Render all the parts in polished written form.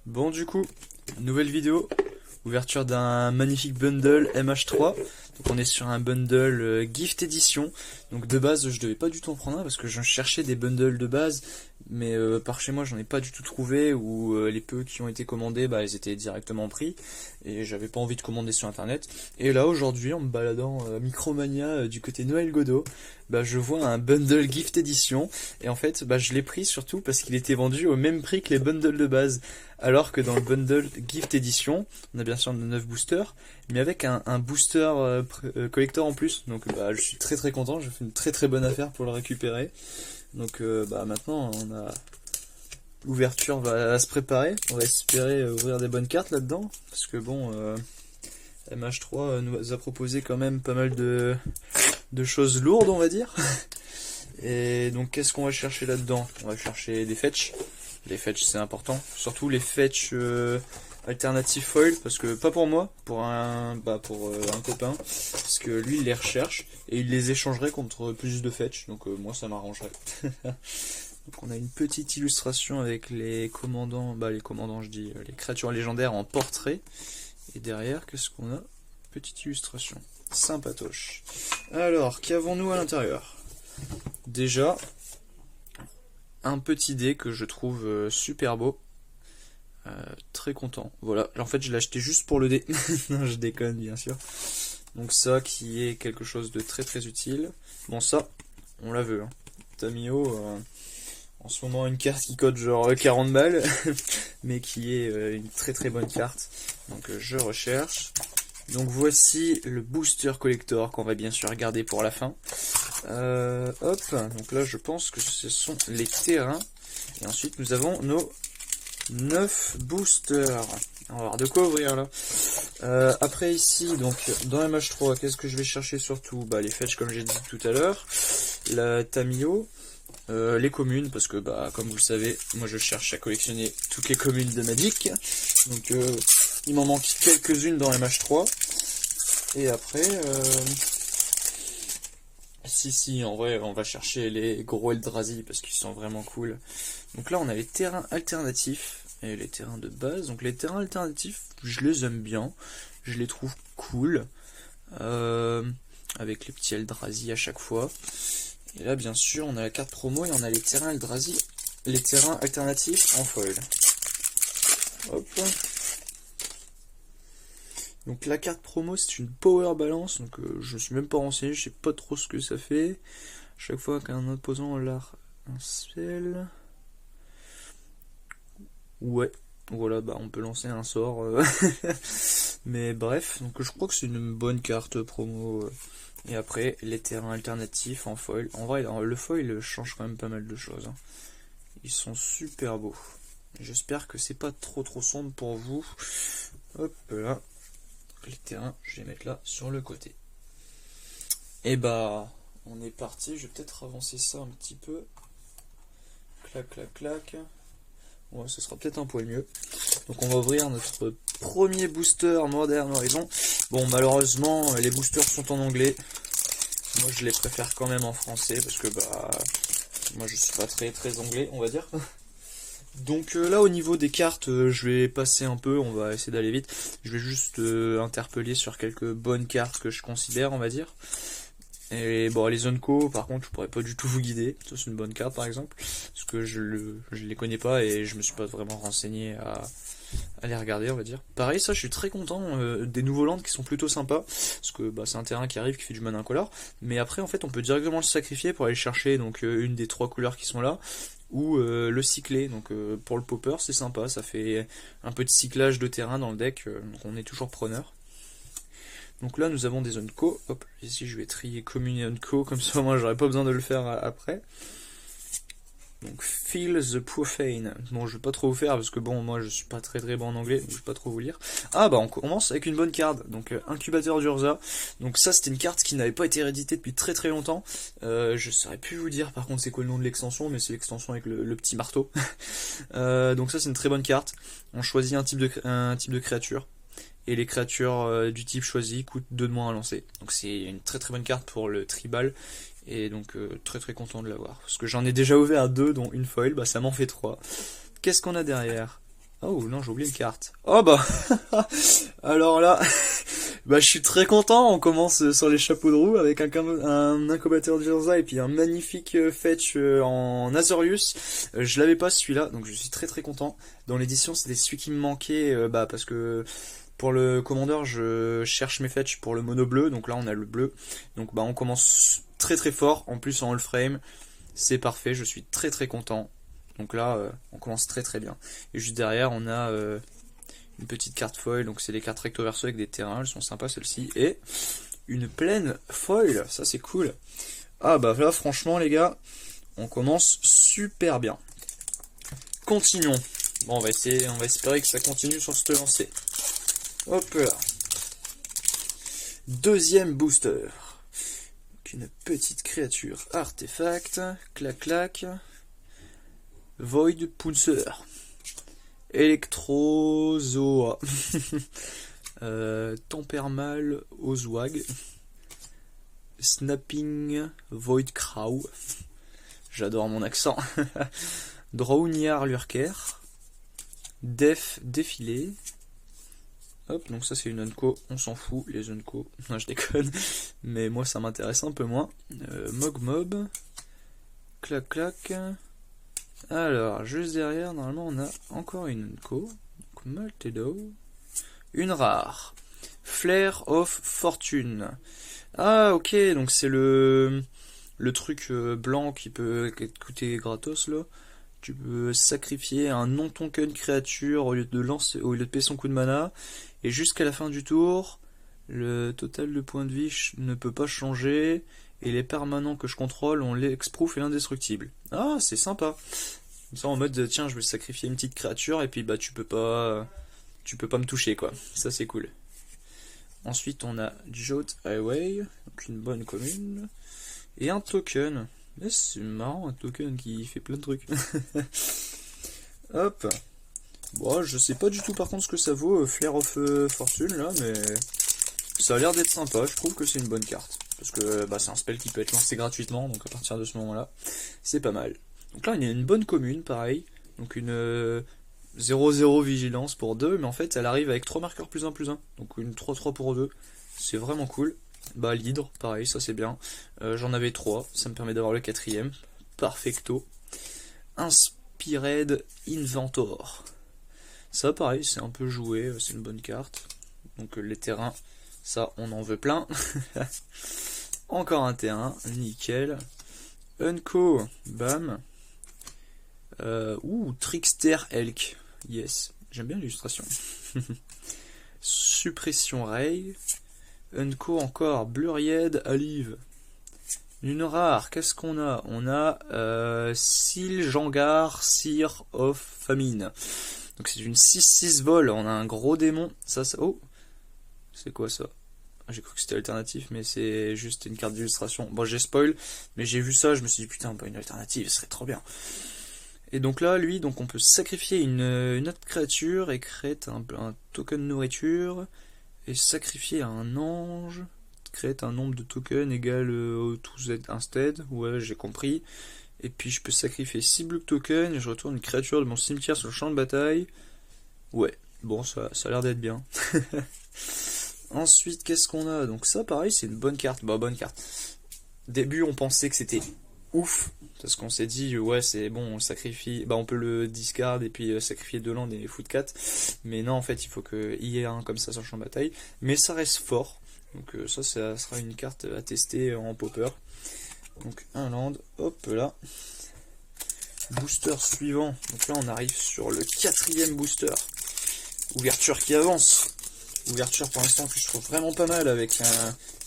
Bon du coup, nouvelle vidéo, ouverture d'un magnifique bundle MH3. Donc on est sur un bundle Gift Edition. Donc de base je devais pas du tout en prendre un parce que je cherchais des bundles de base, mais par chez moi j'en ai pas du tout trouvé, ou les peu qui ont été commandés bah ils étaient directement pris et j'avais pas envie de commander sur internet. Et là aujourd'hui en me baladant Micromania du côté Noël Godot, bah je vois un bundle Gift Edition et en fait bah je l'ai pris surtout parce qu'il était vendu au même prix que les bundles de base. Alors que dans le bundle Gift Edition, on a bien sûr 9 boosters, mais avec un booster collector en plus. Donc bah, je suis très très content, j'ai fait une très très bonne affaire pour le récupérer. Donc bah, maintenant l'ouverture va se préparer. On va espérer ouvrir des bonnes cartes là-dedans. Parce que bon, MH3 nous a proposé quand même pas mal de choses lourdes, on va dire. Et donc qu'est-ce qu'on va chercher là-dedans? On va chercher des fetch. Les fetch c'est important, surtout les fetch alternatifs foil, parce que pas pour moi, pour un copain, parce que lui il les recherche et il les échangerait contre plus de fetch, donc moi ça m'arrangerait. Donc on a une petite illustration avec les commandants, je dis les créatures légendaires en portrait, et derrière qu'est-ce qu'on a? Petite illustration, sympatoche. Alors qu'avons-nous à l'intérieur? Déjà un petit dé que je trouve super beau. Très content. Voilà. En fait, je l'ai acheté juste pour le dé. Non, je déconne, bien sûr. Donc ça qui est quelque chose de très très utile. Bon, ça, on la veut. Hein. Tamiyo, en ce moment, une carte qui coûte genre 40 balles, mais qui est une très très bonne carte. Donc je recherche. Donc voici le booster collector qu'on va bien sûr garder pour la fin. Hop, donc là je pense que ce sont les terrains. Et ensuite nous avons nos 9 boosters. On va voir de quoi ouvrir là. Après ici, donc dans MH3, qu'est-ce que je vais chercher surtout? Bah les fetch comme j'ai dit tout à l'heure. La Tamiyo. Les communes, parce que bah comme vous le savez, moi je cherche à collectionner toutes les communes de Magic. Donc il m'en manque quelques-unes dans MH3. Et après, si, en vrai, on va chercher les gros Eldrazi parce qu'ils sont vraiment cool. Donc là, on a les terrains alternatifs et les terrains de base. Donc les terrains alternatifs, je les aime bien, je les trouve cool, avec les petits Eldrazi à chaque fois. Et là, bien sûr, on a la carte promo et on a les terrains Eldrazi, les terrains alternatifs en foil. Hop. Donc la carte promo c'est une power balance, donc je me suis même pas renseigné, je sais pas trop ce que ça fait. Chaque fois qu'un opposant l'a un spell. Ouais, voilà, bah on peut lancer un sort. Mais bref, donc je crois que c'est une bonne carte promo. Et après, les terrains alternatifs en foil. En vrai, le foil change quand même pas mal de choses. Hein. Ils sont super beaux. J'espère que c'est pas trop sombre pour vous. Hop là. Les terrains, je vais les mettre là sur le côté. Et bah, on est parti. Je vais peut-être avancer ça un petit peu. Clac, clac, clac. Ouais, ce sera peut-être un poil mieux. Donc on va ouvrir notre premier booster Modern Horizon. Bon, malheureusement, les boosters sont en anglais. Moi, je les préfère quand même en français parce que bah, moi, je suis pas très anglais, on va dire. Donc là au niveau des cartes, je vais passer un peu, on va essayer d'aller vite. Je vais juste interpeller sur quelques bonnes cartes que je considère, on va dire. Et bon, les Zonko, par contre, je pourrais pas du tout vous guider. Ça c'est une bonne carte par exemple, parce que je les connais pas et je me suis pas vraiment renseigné à les regarder, on va dire. Pareil, ça je suis très content des nouveaux lands qui sont plutôt sympas, parce que bah, c'est un terrain qui arrive qui fait du mana incolore, mais après en fait on peut directement le sacrifier pour aller chercher donc une des 3 couleurs qui sont là, ou le cycler. Donc pour le popper c'est sympa, ça fait un peu de cyclage de terrain dans le deck, donc on est toujours preneur. Donc là nous avons des Zonko, hop, ici je vais trier commune et Zonko, comme ça moi j'aurais pas besoin de le faire après. Donc Feel the Profane. Bon, je vais pas trop vous faire parce que bon, moi je suis pas très bon en anglais, donc je vais pas trop vous lire. Ah bah on commence avec une bonne carte. Donc Incubateur d'Urza. Donc ça c'était une carte qui n'avait pas été rééditée depuis très longtemps. Je saurais plus vous dire par contre c'est quoi le nom de l'extension, mais c'est l'extension avec le petit marteau. Donc ça c'est une très bonne carte. On choisit un type de créature. Et les créatures du type choisi coûtent 2 de moins à lancer. Donc c'est une très bonne carte pour le tribal. Et donc très content de l'avoir. Parce que j'en ai déjà ouvert 2, dont une foil, bah ça m'en fait 3. Qu'est-ce qu'on a derrière? Oh non, j'ai oublié une carte. Oh bah alors là, bah je suis très content. On commence sur les chapeaux de roue avec un incubateur Jirza et puis un magnifique fetch en Azorius. Je l'avais pas celui-là, donc je suis très très content. Dans l'édition, c'était celui qui me manquait, bah parce que pour le commandeur, je cherche mes fetch pour le mono bleu, donc là on a le bleu. Donc bah on commence très très fort, en plus en all frame, c'est parfait, je suis très très content. Donc là, on commence très très bien. Et juste derrière, on a une petite carte foil, donc c'est des cartes recto verso avec des terrains, elles sont sympas celles-ci. Et une pleine foil, ça c'est cool. Ah bah là, franchement les gars, on commence super bien. Continuons. Bon, on va espérer que ça continue sur cette lancée. Hop là. Deuxième booster. Donc une petite créature artefact. Clac clac. Void Pouncer. Electrozoa. Tempermal Ozwag. Snapping Void Crow. J'adore mon accent. Drowniar Lurker. Def Défilé. Hop, donc ça c'est une Unco, on s'en fout, les Unco, non je déconne, mais moi ça m'intéresse un peu moins. Mogmob, clac clac. Alors, juste derrière, normalement on a encore une Unco, donc Maltedo, une rare, Flare of Fortune. Ah ok, donc c'est le truc blanc qui peut coûter gratos là. Tu peux sacrifier un non-token créature au lieu de payer son coup de mana. Et jusqu'à la fin du tour, le total de points de vie ne peut pas changer. Et les permanents que je contrôle ont l'exproof et l'indestructible. Ah, c'est sympa. Comme ça en mode, tiens, je vais sacrifier une petite créature et puis bah tu peux pas me toucher quoi. Ça c'est cool. Ensuite on a Jot Highway, donc une bonne commune. Et un token. C'est marrant, un token qui fait plein de trucs. Hop. Bon, je sais pas du tout par contre ce que ça vaut, Flare of Fortune là, mais ça a l'air d'être sympa. Je trouve que c'est une bonne carte. Parce que bah, c'est un spell qui peut être lancé gratuitement, donc à partir de ce moment-là, c'est pas mal. Donc là, il y a une bonne commune, pareil. Donc une 0-0 vigilance pour 2, mais en fait, elle arrive avec 3 marqueurs +1/+1. Donc une 3-3 pour 2. C'est vraiment cool. Bah l'hydre, pareil, ça c'est bien. J'en avais 3, ça me permet d'avoir le 4ème. Perfecto. Inspired Inventor. Ça pareil, c'est un peu joué, c'est une bonne carte. Donc les terrains, ça on en veut plein. Encore un terrain, nickel. Unco, bam. Trickster Elk. Yes, j'aime bien l'illustration. Suppression Ray. Unco encore, Bluried Alive. Une rare, qu'est-ce qu'on a? On a Seal Jangar, Seer of Famine. Donc c'est une 6-6 vol, on a un gros démon. Ça, oh, c'est quoi ça? J'ai cru que c'était alternatif, mais c'est juste une carte d'illustration. Bon, j'ai spoil, mais j'ai vu ça, je me suis dit putain, pas une alternative, ce serait trop bien. Et donc là, lui, donc on peut sacrifier une autre créature et créer un token nourriture. Et sacrifier un ange, créer un nombre de tokens égal au tout Z instead. Ouais, j'ai compris. Et puis je peux sacrifier 6 blocs tokens et je retourne une créature de mon cimetière sur le champ de bataille. Ouais, bon, ça a l'air d'être bien. Ensuite, qu'est-ce qu'on a? Donc ça, pareil, c'est une bonne carte. Bah, bonne carte. Début, on pensait que c'était ouf. Parce qu'on s'est dit, ouais, c'est bon, on le sacrifie. Bah, on peut le discard et puis sacrifier 2 landes et foot 4. Mais non, en fait, il faut qu'il y ait un comme ça sur le champ de bataille. Mais ça reste fort. Donc ça sera une carte à tester en popper. Donc un land, hop là. Booster suivant. Donc là, on arrive sur le 4ème booster. Ouverture qui avance. Ouverture pour l'instant que je trouve vraiment pas mal avec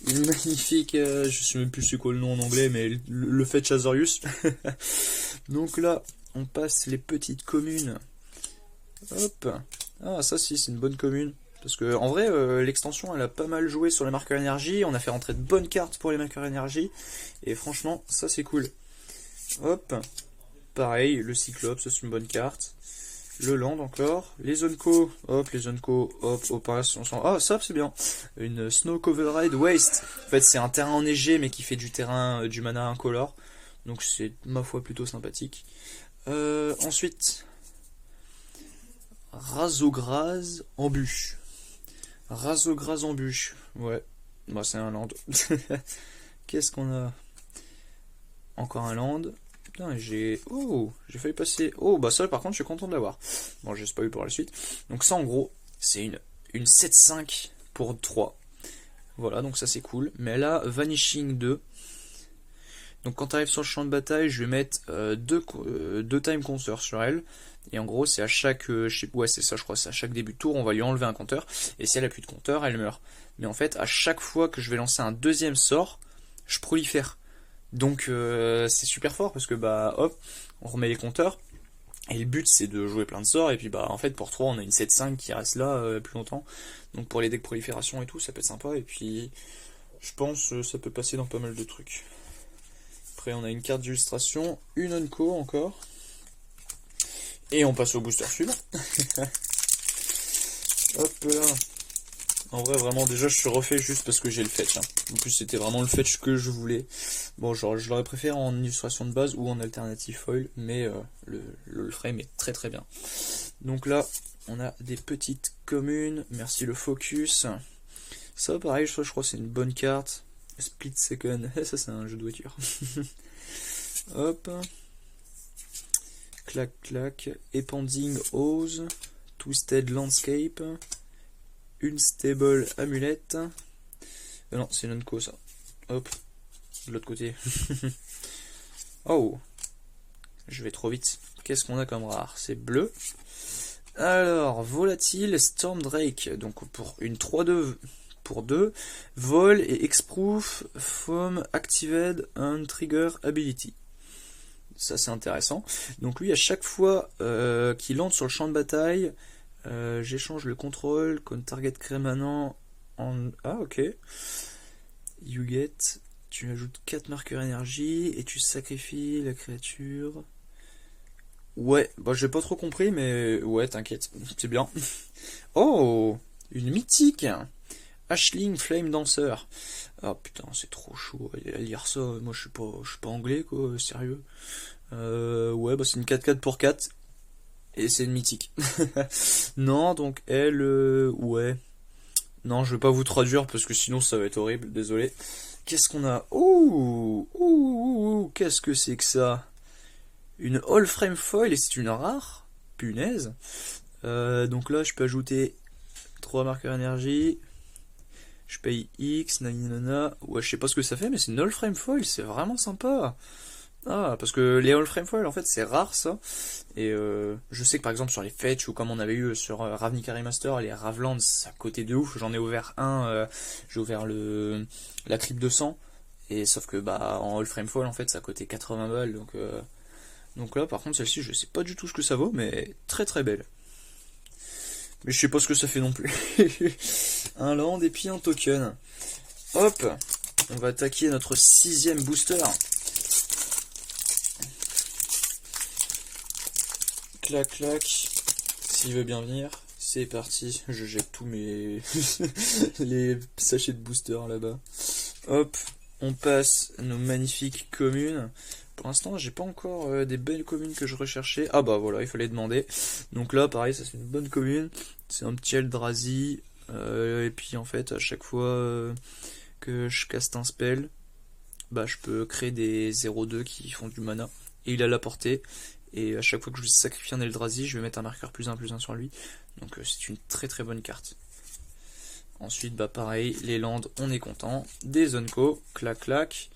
une magnifique, je sais même plus c'est quoi le nom en anglais, mais le fetch Azorius. Donc là, on passe les petites communes. Hop. Ah ça si, c'est une bonne commune. Parce que en vrai, l'extension elle a pas mal joué sur les marqueurs énergie. On a fait rentrer de bonnes cartes pour les marqueurs énergie. Et franchement, ça c'est cool. Hop. Pareil, le Cyclope, ça c'est une bonne carte. Le land encore, les Unco, hop, opération. Ah, ça c'est bien. Une Snow Covered Waste. En fait, c'est un terrain enneigé, mais qui fait du terrain, du mana incolore. Donc c'est, ma foi, plutôt sympathique. Ensuite, Razograz embûche. Razograz embûche. Ouais. Bah c'est un land. Qu'est-ce qu'on a? Encore un land. Putain, j'ai... Oh, j'ai failli passer... Oh, bah ça par contre je suis content de l'avoir. Bon, j'ai pas eu pour la suite. Donc ça en gros, c'est une 7-5 pour 3. Voilà, donc ça c'est cool. Mais là, Vanishing 2. Donc quand tu arrives sur le champ de bataille, je vais mettre deux time counters sur elle. Et en gros, c'est à chaque... ouais, c'est ça, je crois. C'est à chaque début de tour, on va lui enlever un compteur. Et si elle a plus de compteur, elle meurt. Mais en fait, à chaque fois que je vais lancer un deuxième sort, je prolifère. Donc c'est super fort parce que bah hop, on remet les compteurs. Et le but c'est de jouer plein de sorts. Et puis bah en fait pour 3 on a une 7-5 qui reste là plus longtemps. Donc pour les decks prolifération et tout, ça peut être sympa. Et puis je pense ça peut passer dans pas mal de trucs. Après on a une carte d'illustration, une Unco encore. Et on passe au booster suivant. Hop là. En vrai, vraiment, déjà, je suis refait juste parce que j'ai le fetch. Hein. En plus, c'était vraiment le fetch que je voulais. Bon, genre, je l'aurais préféré en illustration de base ou en alternative foil, mais le frame est très très bien. Donc là, on a des petites communes. Merci le focus. Ça, pareil, je crois que c'est une bonne carte. Split second. Ça, c'est un jeu de voiture. Hop. Clac, clac. Epanding Hose. Twisted Landscape. Une stable amulette. Non, c'est une Unco ça. Hop, de l'autre côté. Oh, je vais trop vite. Qu'est-ce qu'on a comme rare? C'est bleu. Alors, volatile, Storm Drake. Donc pour une 3-2 pour 2. Vol et Exproof, Foam, Activate, and Trigger Ability. Ça c'est intéressant. Donc lui, à chaque fois qu'il entre sur le champ de bataille, j'échange le contrôle contre target crémanent en... Ah ok. You get... Tu ajoutes 4 marqueurs énergie et tu sacrifies la créature. Ouais, bah j'ai pas trop compris mais ouais t'inquiète, c'est bien. Oh, une mythique Ashling Flame Dancer. Ah putain c'est trop chaud à lire ça, moi je suis pas anglais quoi, sérieux. Ouais bah c'est une 4-4 pour 4. Et c'est une mythique. Non, donc elle... ouais. Non, je vais pas vous traduire parce que sinon ça va être horrible, désolé. Qu'est-ce qu'on a? Ouh, qu'est-ce que c'est que ça? Une All Frame Foil et c'est une rare? Punaise. Donc là, je peux ajouter 3 marqueurs énergie. Je paye X, nanana. Ouais, je sais pas ce que ça fait, mais c'est une All Frame Foil, c'est vraiment sympa. Ah, parce que les All Frame Foil, en fait, c'est rare ça. Et je sais que par exemple sur les fetch ou comme on avait eu sur Ravnica Remaster, les Ravlands, ça cotait de ouf. J'en ai ouvert un, j'ai ouvert la crypte de sang. Et sauf que bah en All Frame Foil, en fait, ça cotait 80 balles. Donc là, par contre, celle-ci, je sais pas du tout ce que ça vaut, mais très très belle. Mais je sais pas ce que ça fait non plus. Un land et puis un token. Hop, on va attaquer notre 6ème booster. Clac clac, s'il veut bien venir, c'est parti, je jette tous mes les sachets de booster là-bas. Hop, on passe nos magnifiques communes. Pour l'instant, j'ai pas encore des belles communes que je recherchais. Ah bah voilà, il fallait demander. Donc là, pareil, ça c'est une bonne commune. C'est un petit Eldrazi. Et puis en fait, à chaque fois que je caste un spell, bah je peux créer des 0-2 qui font du mana. Et il a la portée. Et à chaque fois que je vais sacrifier un Eldrazi, je vais mettre un marqueur +1/+1 sur lui. Donc c'est une très très bonne carte. Ensuite, bah pareil, les landes, on est content. Des Unco, clac clac.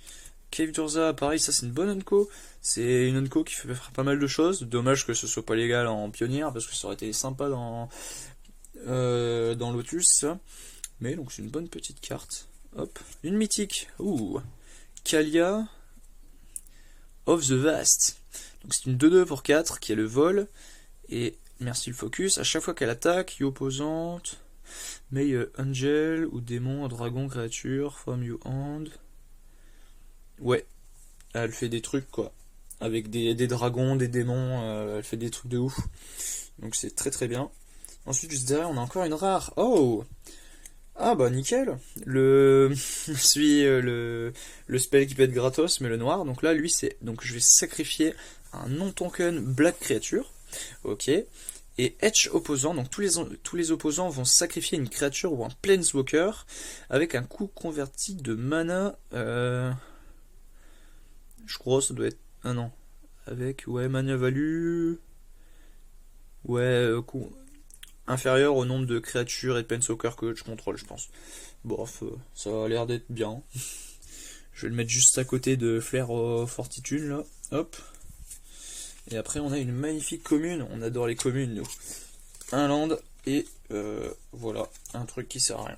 Cave d'Urza, pareil, ça c'est une bonne Unco. C'est une Unco qui fait faire pas mal de choses. Dommage que ce soit pas légal en pionnière, parce que ça aurait été sympa dans Lotus, ça. Mais donc c'est une bonne petite carte. Hop, une mythique. Ouh, Kalia of the Vast. Donc c'est une 2-2 pour 4 qui a le vol. Et merci le focus. À chaque fois qu'elle attaque, you opposante, may angel ou démon, dragon, créature, from you hand. Ouais, elle fait des trucs quoi. Avec des dragons, des démons, elle fait des trucs de ouf. Donc c'est très très bien. Ensuite juste derrière on a encore une rare. Oh, ah bah nickel. Le spell qui peut être gratos mais le noir. Donc là lui c'est, donc je vais sacrifier un non token black creature. Ok. Et Edge opposant, donc tous les opposants vont sacrifier une créature ou un Planeswalker avec un coût converti de mana. Je crois ça doit être... Ah non. Avec, ouais, mana value... Ouais, coût inférieur au nombre de créatures et de Planeswalker que je contrôle, je pense. Bref, ça a l'air d'être bien. Je vais le mettre juste à côté de Flair Fortitude, là. Hop. Et après, on a une magnifique commune. On adore les communes, nous. Un land et voilà, un truc qui sert à rien.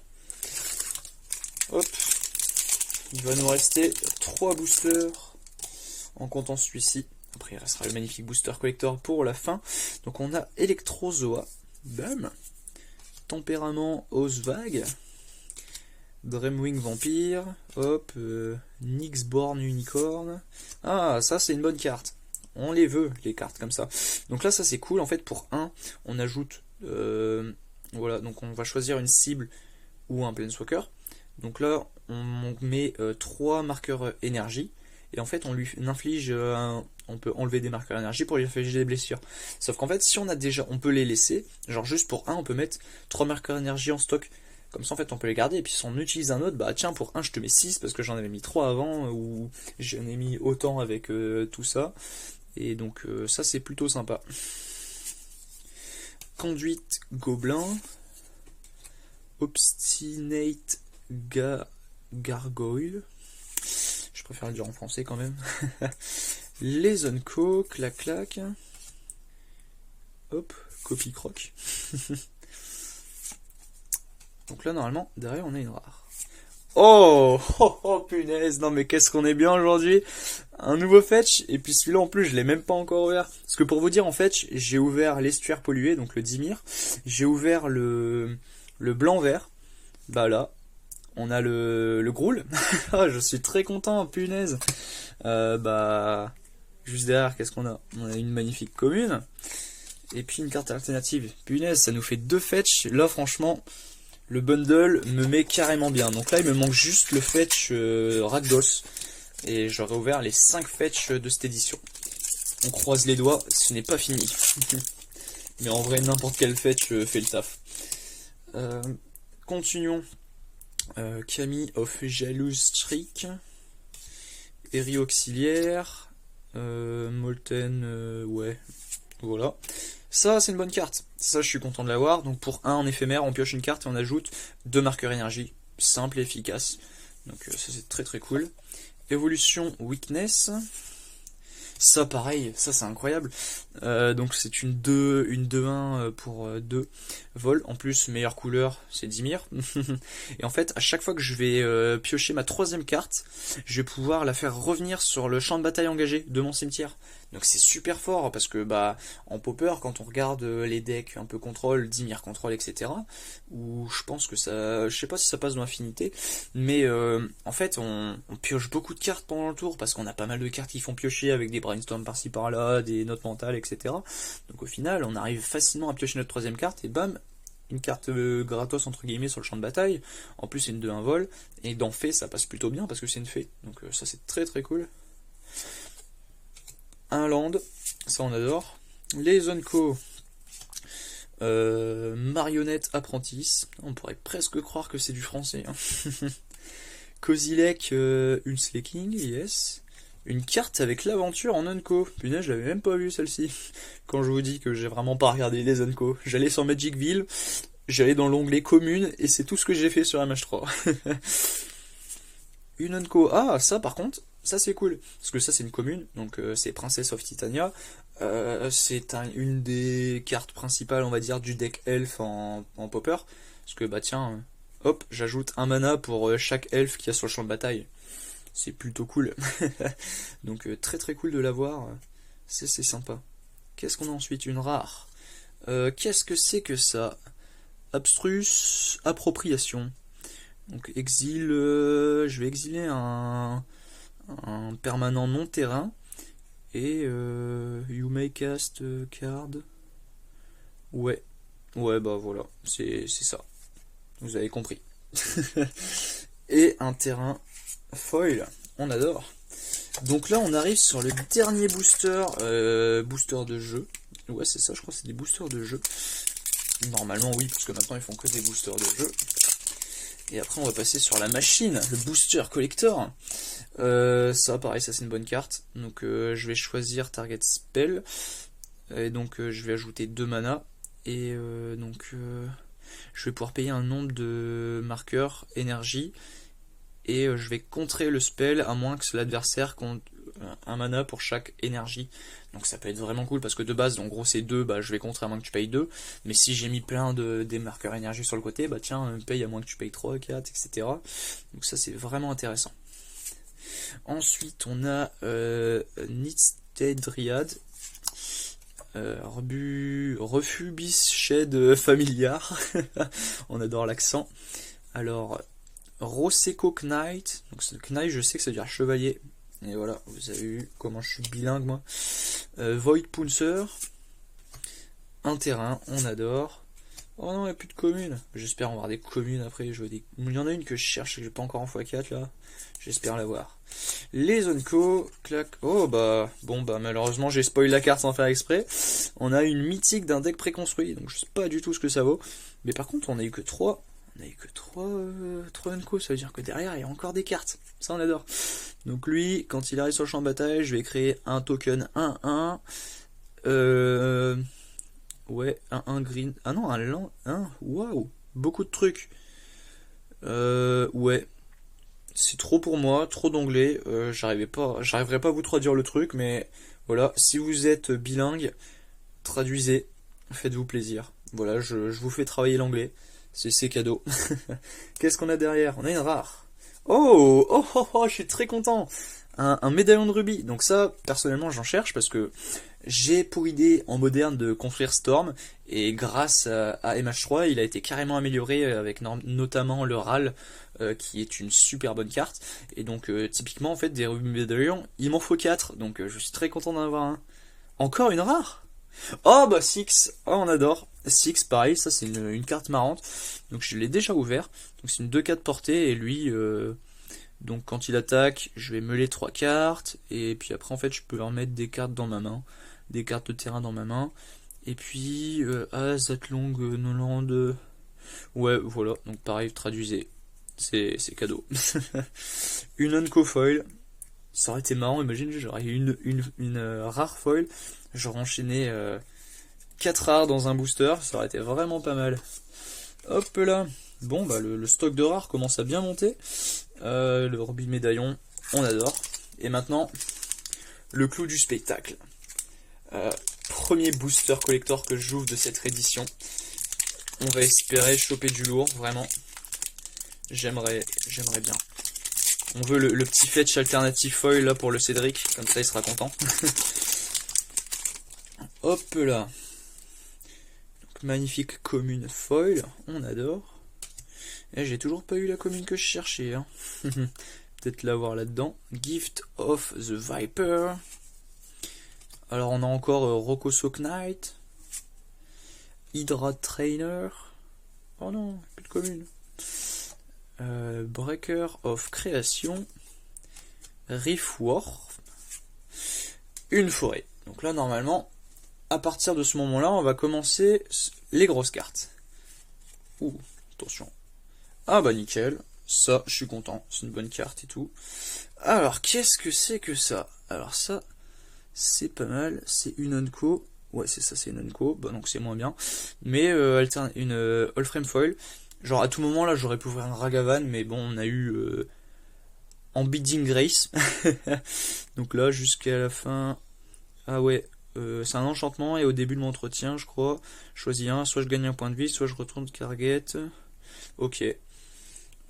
Hop. Il va nous rester 3 boosters en comptant celui-ci. Après, il restera le magnifique booster collector pour la fin. Donc, on a Electrozoa. Bam. Tempérament Oswag. Dreamwing Vampire. Hop. Nyxborn Unicorn. Ah, ça, c'est une bonne carte. On les veut, les cartes comme ça. Donc là, ça, c'est cool. En fait, pour 1, on ajoute... voilà, donc on va choisir une cible ou un Planeswalker. Donc là, on met 3 marqueurs énergie. Et en fait, on lui inflige... on peut enlever des marqueurs énergie pour lui infliger des blessures. Sauf qu'en fait, si on a déjà... On peut les laisser. Genre, juste pour 1, on peut mettre 3 marqueurs énergie en stock. Comme ça, en fait, on peut les garder. Et puis, si on utilise un autre, bah tiens, pour 1, je te mets 6 parce que j'en avais mis 3 avant. Ou j'en ai mis autant avec tout ça. Et donc, ça, c'est plutôt sympa. Conduite Gobelin. Obstinate Gargoyle. Je préfère le dire en français quand même. Les Unco, clac clac. Hop, copie croc. Donc là, normalement, derrière, on a une rare. Oh, oh, oh punaise, non mais qu'est-ce qu'on est bien aujourd'hui. Un nouveau fetch, et puis celui-là en plus, je l'ai même pas encore ouvert. Parce que pour vous dire, en fetch, j'ai ouvert l'estuaire pollué, donc le Dimir. J'ai ouvert le blanc-vert. Bah là, on a le Groul. Je suis très content, punaise. Bah, juste derrière, qu'est-ce qu'on a? On a une magnifique commune. Et puis une carte alternative. Punaise, ça nous fait 2 fetch. Là, franchement, le bundle me met carrément bien. Donc là, il me manque juste le fetch Rakdos. Et j'aurais ouvert les 5 fetch de cette édition. On croise les doigts, ce n'est pas fini. Mais en vrai, n'importe quel fetch fait le taf. Continuons. Camille of Jalouse Streak. Eri Auxiliaire. Molten, ouais. Voilà. Ça, c'est une bonne carte. Ça, je suis content de l'avoir. Donc pour 1 en éphémère, on pioche une carte et on ajoute 2 marqueurs énergie. Simple et efficace. Donc ça, c'est très très cool. Évolution Weakness. Ça, pareil, ça c'est incroyable. Donc c'est une 2-1 pour 2 vol. En plus, meilleure couleur, c'est Dimir. Et en fait, à chaque fois que je vais piocher ma 3ème carte, je vais pouvoir la faire revenir sur le champ de bataille engagé de mon cimetière. Donc c'est super fort parce que bah en popper, quand on regarde les decks un peu contrôle, Dimir contrôle, etc. Où je pense que ça, je sais pas si ça passe dans l'infinité, mais en fait on pioche beaucoup de cartes pendant le tour parce qu'on a pas mal de cartes qui font piocher avec des brainstorm par-ci par-là, des notes mentales, etc. Donc au final, on arrive facilement à piocher notre 3ème carte et bam, une carte gratos entre guillemets sur le champ de bataille. En plus c'est une 2-1 vol et dans fée ça passe plutôt bien parce que c'est une fée. Donc ça c'est très très cool. Un land, ça on adore. Les Unco, marionnette apprentice. On pourrait presque croire que c'est du français. Hein. Kozilek, une Slaking, yes. Une carte avec l'aventure en Unco. Punaise, je l'avais même pas vu celle-ci. Quand je vous dis que j'ai vraiment pas regardé les Unco. J'allais sur Magicville, j'allais dans l'onglet commune et c'est tout ce que j'ai fait sur MH3. Une Unco. Ah, ça par contre, ça c'est cool. Parce que ça c'est une commune, donc c'est Princess of Titania. C'est une des cartes principales, on va dire, du deck elf en popper. Parce que bah tiens, hop, j'ajoute un mana pour chaque elfe qu'il y a sur le champ de bataille. C'est plutôt cool. Donc très très cool de l'avoir. C'est sympa. Qu'est-ce qu'on a ensuite? Une rare. Qu'est-ce que c'est que ça? Abstrus Appropriation. Donc exil, je vais exiler un permanent non terrain. Et you may cast card. Ouais. Ouais bah voilà. C'est ça. Vous avez compris. Et un terrain foil, on adore. Donc là on arrive sur le dernier booster, booster de jeu. Ouais, c'est ça, je crois que c'est des boosters de jeu. Normalement, oui, parce que maintenant ils font que des boosters de jeu. Et après, on va passer sur la machine, le booster collector. Ça, pareil, ça c'est une bonne carte. Donc, je vais choisir Target Spell. Et donc, je vais ajouter 2 mana. Et je vais pouvoir payer un nombre de marqueurs énergie. Et je vais contrer le spell à moins que l'adversaire compte un mana pour chaque énergie. Donc ça peut être vraiment cool parce que de base, en gros c'est 2, bah je vais contrer à moins que tu payes 2. Mais si j'ai mis plein des marqueurs énergie sur le côté, bah tiens, paye à moins que tu payes 3, 4, etc. Donc ça c'est vraiment intéressant. Ensuite on a Nitstead Dryad. Refubis Shed Familiar. On adore l'accent. Alors, Roseko Knight. Donc, Knight, je sais que ça veut dire chevalier. Et voilà, vous avez vu comment je suis bilingue, moi. Void Pouncer. Un terrain, on adore. Oh non, il n'y a plus de communes. J'espère avoir des communes après. Il y en a une que je cherche et que j'ai pas encore en x4 là. J'espère l'avoir. Les Onco, clac. Oh bah, bon bah malheureusement j'ai spoil la carte sans faire exprès. On a une mythique d'un deck préconstruit, donc je sais pas du tout ce que ça vaut. Mais par contre on a eu que 3. On a eu que 3 Onco, ça veut dire que derrière il y a encore des cartes. Ça on adore. Donc lui, quand il arrive sur le champ de bataille, je vais créer un token 1-1. Ouais, un green. Ah non, un land. Waouh, beaucoup de trucs. Ouais. C'est trop pour moi, trop d'anglais. J'arriverai pas à vous traduire le truc, mais voilà. Si vous êtes bilingue, traduisez. Faites-vous plaisir. Voilà, je vous fais travailler l'anglais. C'est cadeau. Qu'est-ce qu'on a derrière? On a une rare. Oh, je suis très content. Un médaillon de rubis. Donc ça, personnellement, j'en cherche parce que j'ai pour idée en moderne de construire Storm et grâce à MH3 il a été carrément amélioré avec notamment le RAL qui est une super bonne carte et donc typiquement en fait des rubis médaillons il m'en faut 4 donc je suis très content d'en avoir un. Encore une rare. Oh bah Six, oh, on adore. Six pareil, ça c'est une carte marrante donc je l'ai déjà ouvert donc c'est une 2-4 portée et lui donc quand il attaque je vais meuler 3 cartes et puis après en fait je peux remettre des cartes dans ma main, des cartes de terrain dans ma main. Et puis, Zatlong, Noland. Ouais, voilà. Donc, pareil, traduisez. C'est cadeau. Une Unco Foil. Ça aurait été marrant. Imagine, j'aurais une rare foil. J'aurais enchaîné 4 rares dans un booster. Ça aurait été vraiment pas mal. Hop là. Bon, bah, le stock de rares commence à bien monter. Le rubis médaillon, on adore. Et maintenant, le clou du spectacle. Premier booster collector que j'ouvre de cette édition. On va espérer choper du lourd, vraiment. J'aimerais bien. On veut le petit fetch alternatif foil là pour le Cédric, comme ça il sera content. Hop là. Donc, magnifique commune foil, on adore. Et j'ai toujours pas eu la commune que je cherchais. Hein. Peut-être l'avoir là-dedans. Gift of the Viper. Alors on a encore Rokoso Knight, Hydra Trainer, oh non, plus de commune, Breaker of Création, Reef War, une forêt. Donc là normalement, à partir de ce moment-là, on va commencer les grosses cartes. Ouh, attention. Ah bah nickel, ça je suis content, c'est une bonne carte et tout. Alors qu'est-ce que c'est que ça? Alors ça... c'est pas mal, c'est une Onco. Ouais, c'est ça, c'est une Onco. Bah, donc c'est moins bien. Mais une Allframe Foil. Genre à tout moment là, j'aurais pu ouvrir un Ragavan, mais bon, on a eu Unbeating Grace. Donc là, jusqu'à la fin. Ah ouais, c'est un enchantement et au début de mon entretien, je crois, je choisis un. Soit je gagne un point de vie, soit je retourne target. Ok.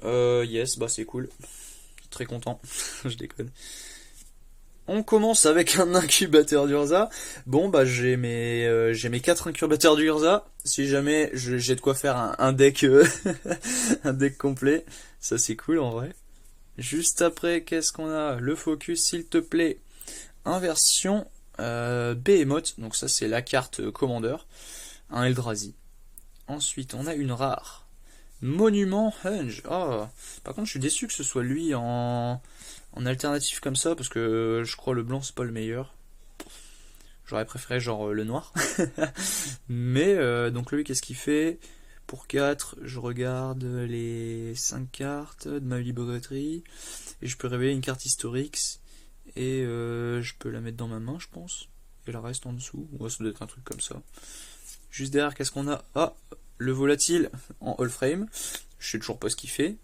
Yes, bah c'est cool. Très content. Je déconne. On commence avec un incubateur d'Urza. Bon bah j'ai mes 4 incubateurs d'Urza. Si jamais j'ai de quoi faire un deck un deck complet, ça c'est cool en vrai. Juste après, qu'est-ce qu'on a? Le focus s'il te plaît. Inversion Behemoth. Donc ça c'est la carte commandeur. Un Eldrazi. Ensuite on a une rare. Monument Hunge. Oh, par contre je suis déçu que ce soit lui en alternatif comme ça parce que je crois le blanc c'est pas le meilleur. J'aurais préféré genre le noir. Mais donc lui, qu'est-ce qu'il fait? Pour 4, je regarde les 5 cartes de ma librairie. Et je peux révéler une carte historique. Et je peux la mettre dans ma main, je pense. Et la reste en dessous. Ouais, ça doit être un truc comme ça. Juste derrière, qu'est-ce qu'on a? Ah, le volatile en all frame. Je sais toujours pas ce qu'il fait.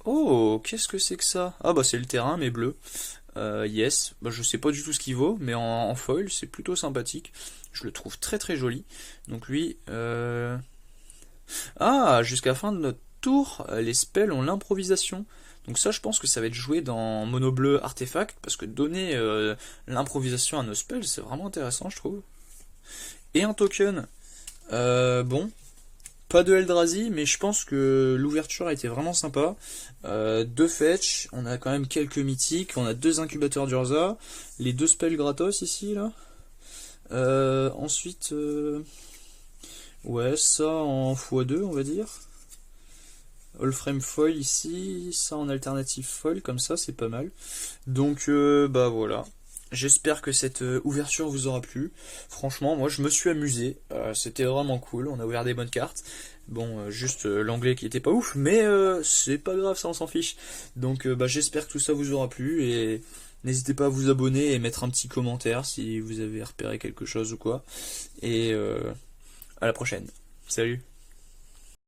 Oh, qu'est-ce que c'est que ça? Ah bah c'est le terrain, mais bleu. Yes, bah, je sais pas du tout ce qu'il vaut, mais en foil, c'est plutôt sympathique. Je le trouve très très joli. Donc lui... Ah, jusqu'à la fin de notre tour, les spells ont l'improvisation. Donc ça, je pense que ça va être joué dans Mono Bleu Artefact, parce que donner l'improvisation à nos spells, c'est vraiment intéressant, je trouve. Et un token. Bon, pas de Eldrazi, mais je pense que l'ouverture a été vraiment sympa. Deux fetch, on a quand même quelques mythiques, on a deux incubateurs d'Urza, les deux spells gratos ici, là. Ensuite, ouais, ça en x2, on va dire. All frame foil ici, ça en alternative foil, comme ça, c'est pas mal. Donc, bah voilà. J'espère que cette ouverture vous aura plu. Franchement, moi je me suis amusé. C'était vraiment cool. On a ouvert des bonnes cartes. Bon, juste l'anglais qui était pas ouf, mais c'est pas grave, ça on s'en fiche. Donc bah, j'espère que tout ça vous aura plu et n'hésitez pas à vous abonner et mettre un petit commentaire si vous avez repéré quelque chose ou quoi. Et à la prochaine. Salut!